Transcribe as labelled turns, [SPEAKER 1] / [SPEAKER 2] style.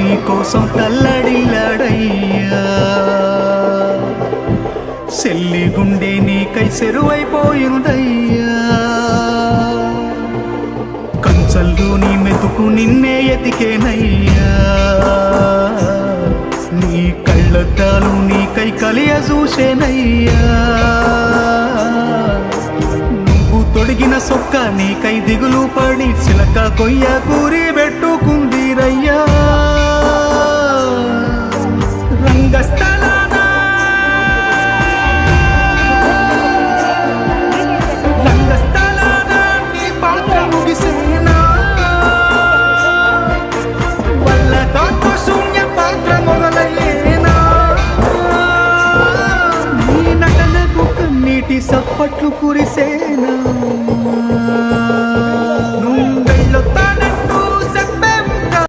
[SPEAKER 1] నీ కోసం తల్లడిల్లాడయ్యా సెల్లి గుండె నీకై సెరువైపోయిందయ్యా కంచల్లో నీ మెతుకు నిన్నే ఎతికేనయ్యా నీ కళ్ళద్దాలు నీకై కలియ చూసేనయ్యా నువ్వు తొడిగిన సొక్క నీకై దిగులు పడి చిలక కొయ్య కూరి పెట్టుకుందిరయ్యా రంగస్థలాన నీ పాత్ర ముగిసేనా వల్ల కాకు శూన్య పాత్ర మొదలయ్యేనా నీ నటనకు కన్నీటి సప్పట్లు కురిసేనా